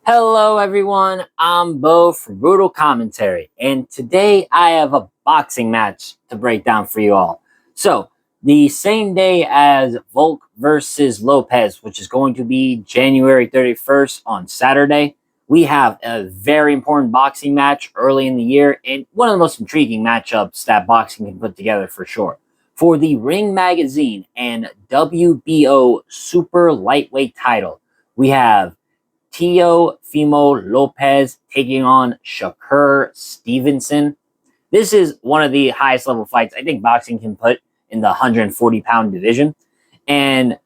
Hello, everyone. I'm Bo from Brutal Commentary, and today I have a boxing match to break down for you all. So, the same day as Volk versus Lopez, which is going to be January 31st on Saturday, we have a very important boxing match early in the year and one of the most intriguing matchups that boxing can put together for sure. For the Ring Magazine and WBO Super Lightweight title, we have Teofimo Lopez taking on Shakur Stevenson. This is one of the highest level fights I think boxing can put in the 140-pound division. And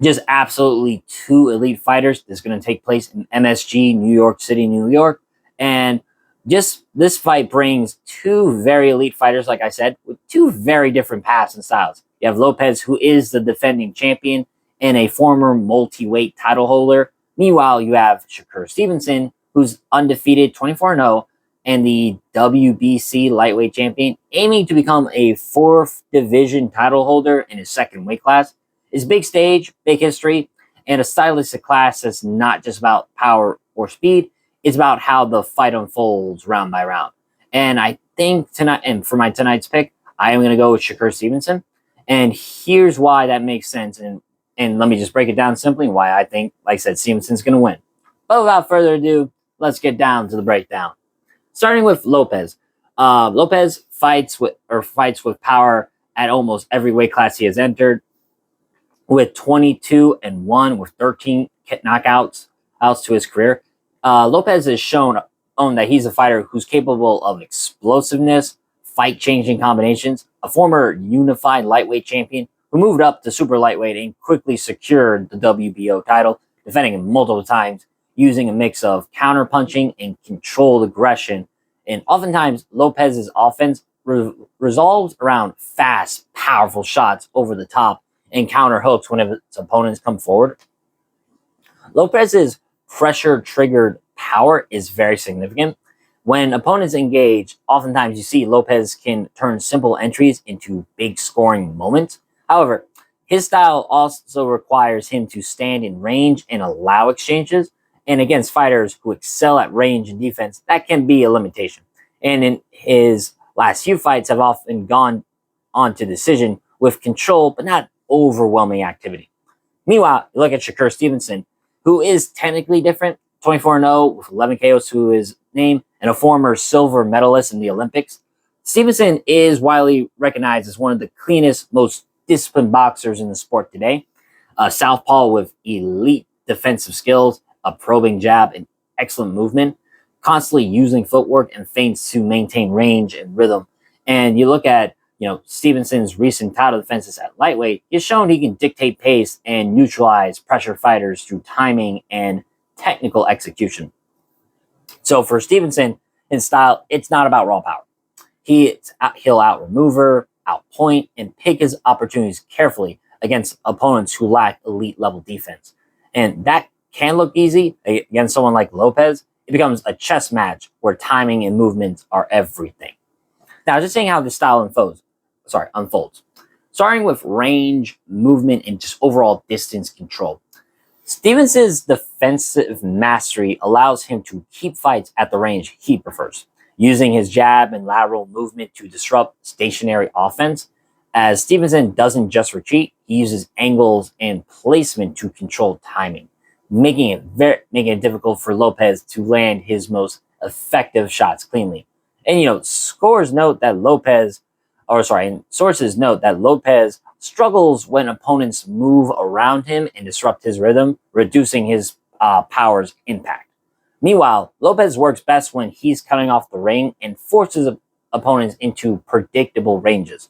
just absolutely two elite fighters. This is going to take place in MSG, New York City, New York. And just this fight brings two very elite fighters, like I said, with two very different paths and styles. You have Lopez, who is the defending champion and a former multi-weight title holder. Meanwhile, you have Shakur Stevenson, who's undefeated 24-0 and the WBC lightweight champion, aiming to become a fourth division title holder in his second weight class. Is big stage, big history, and a stylistic class that's not just about power or speed. It's about how the fight unfolds round by round. And I think tonight, and for my tonight's pick, I am going to go with Shakur Stevenson. And here's why that makes sense. And let me just break it down simply why I think, like I said, Stevenson's going to win. But without further ado, let's get down to the breakdown. Starting with Lopez. Lopez fights with power at almost every weight class he has entered, with 22-1 with 13 knockouts to his career. Lopez has shown that he's a fighter who's capable of explosiveness, fight-changing combinations, a former unified lightweight champion who moved up to super lightweight and quickly secured the WBO title, defending him multiple times using a mix of counter-punching and controlled aggression. And oftentimes, Lopez's offense resolves around fast, powerful shots over the top and counter hooks whenever its opponents come forward. Lopez's pressure triggered power is very significant. When opponents engage, oftentimes you see Lopez can turn simple entries into big scoring moments. However, his style also requires him to stand in range and allow exchanges. And against fighters who excel at range and defense, that can be a limitation. And in his last few fights have often gone on to decision with control, but not overwhelming activity. Meanwhile, you look at Shakur Stevenson, who is technically different, 24-0 with 11 KOs to his name, and a former silver medalist in the Olympics. Stevenson is widely recognized as one of the cleanest, most disciplined boxers in the sport today. A southpaw with elite defensive skills, a probing jab, and excellent movement, constantly using footwork and feints to maintain range and rhythm. And you look at Stevenson's recent title defenses at lightweight, he's shown he can dictate pace and neutralize pressure fighters through timing and technical execution. So for Stevenson, in style, it's not about raw power. He'll out-maneuver, out-point, and pick his opportunities carefully against opponents who lack elite-level defense. And that can look easy against someone like Lopez. It becomes a chess match where timing and movements are everything. Now, just saying how this style unfolds. Starting with range, movement, and just overall distance control. Stevenson's defensive mastery allows him to keep fights at the range he prefers, using his jab and lateral movement to disrupt stationary offense. As Stevenson doesn't just retreat, he uses angles and placement to control timing, making it difficult for Lopez to land his most effective shots cleanly. And sources note that Lopez struggles when opponents move around him and disrupt his rhythm, reducing his power's impact. Meanwhile, Lopez works best when he's cutting off the ring and forces opponents into predictable ranges.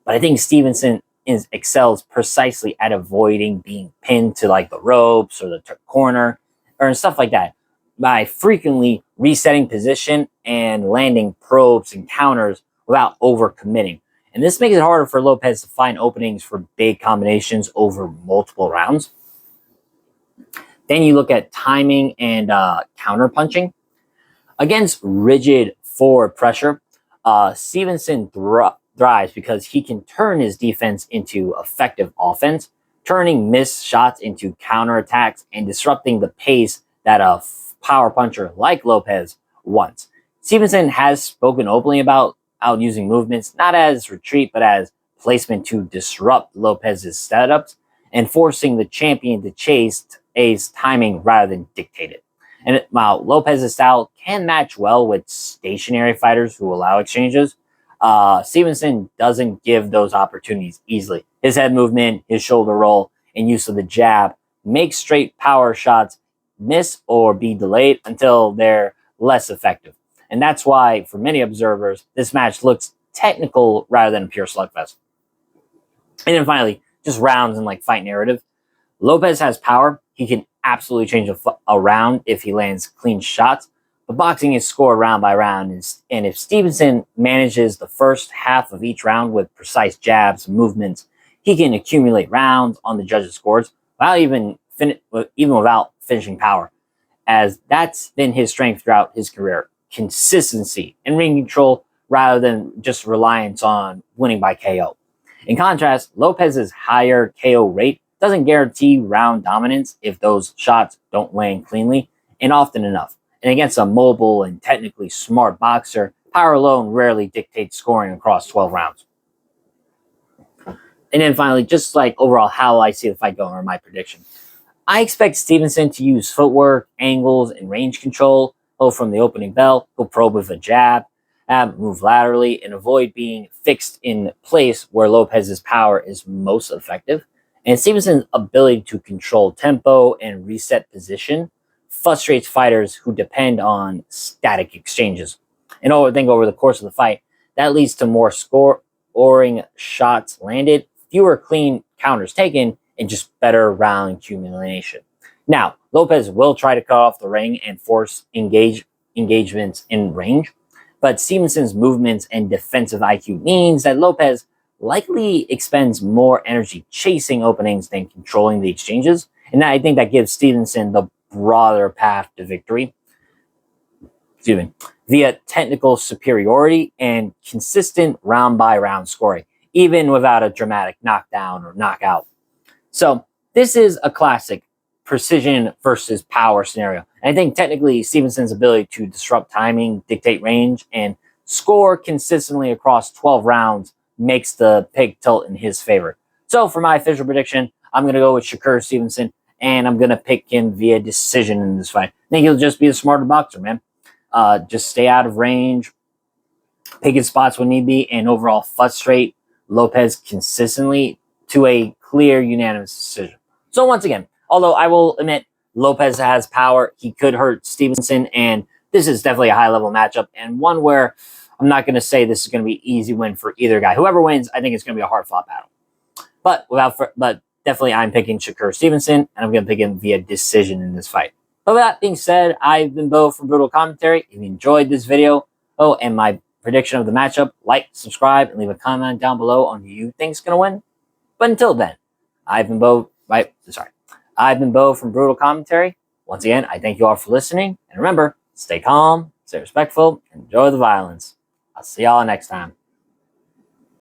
But I think Stevenson excels precisely at avoiding being pinned to like the ropes or the corner or stuff like that by frequently resetting position and landing probes and counters without overcommitting. And this makes it harder for Lopez to find openings for big combinations over multiple rounds. Then you look at timing and counter punching. Against rigid forward pressure, Stevenson thrives because he can turn his defense into effective offense, turning missed shots into counterattacks and disrupting the pace that a power puncher like Lopez wants. Stevenson has spoken openly about out using movements, not as retreat, but as placement to disrupt Lopez's setups and forcing the champion to chase A's timing rather than dictate it. And while Lopez's style can match well with stationary fighters who allow exchanges, Stevenson doesn't give those opportunities easily. His head movement, his shoulder roll, and use of the jab make straight power shots miss or be delayed until they're less effective. And that's why, for many observers, this match looks technical rather than a pure slugfest. And then finally, just rounds and like fight narrative. Lopez has power. He can absolutely change a round if he lands clean shots. But boxing is scored round by round. And if Stevenson manages the first half of each round with precise jabs and movements, he can accumulate rounds on the judges' scores without even without finishing power, as that's been his strength throughout his career. Consistency and ring control rather than just reliance on winning by KO. In contrast, Lopez's higher KO rate doesn't guarantee round dominance if those shots don't land cleanly and often enough. And against a mobile and technically smart boxer, power alone rarely dictates scoring across 12 rounds. And then finally, just like overall how I see the fight going, or my prediction. I expect Stevenson to use footwork, angles, and range control. From the opening bell, he'll probe with a jab, move laterally, and avoid being fixed in place where Lopez's power is most effective. And Stevenson's ability to control tempo and reset position frustrates fighters who depend on static exchanges. And I think over the course of the fight, that leads to more scoring shots landed, fewer clean counters taken, and just better round accumulation. Now, Lopez will try to cut off the ring and force engagements in range, but Stevenson's movements and defensive IQ means that Lopez likely expends more energy chasing openings than controlling the exchanges, and I think that gives Stevenson the broader path to victory via technical superiority and consistent round-by-round scoring, even without a dramatic knockdown or knockout. So this is a classic precision versus power scenario. And I think technically Stevenson's ability to disrupt timing, dictate range, and score consistently across 12 rounds makes the pick tilt in his favor. So for my official prediction, I'm going to go with Shakur Stevenson, and I'm going to pick him via decision in this fight. I think he'll just be a smarter boxer, man. Just stay out of range, pick his spots when need be, and overall frustrate Lopez consistently to a clear, unanimous decision. So once again, although I will admit Lopez has power, he could hurt Stevenson, and this is definitely a high-level matchup, and one where I'm not going to say this is going to be an easy win for either guy. Whoever wins, I think it's going to be a hard-fought battle. But definitely I'm picking Shakur Stevenson, and I'm going to pick him via decision in this fight. But with that being said, I've been Bo from Brutal Commentary. If you enjoyed this video, and my prediction of the matchup, like, subscribe, and leave a comment down below on who you think is going to win. But until then, I've been Bo from Brutal Commentary. Once again, I thank you all for listening. And remember, stay calm, stay respectful, and enjoy the violence. I'll see y'all next time.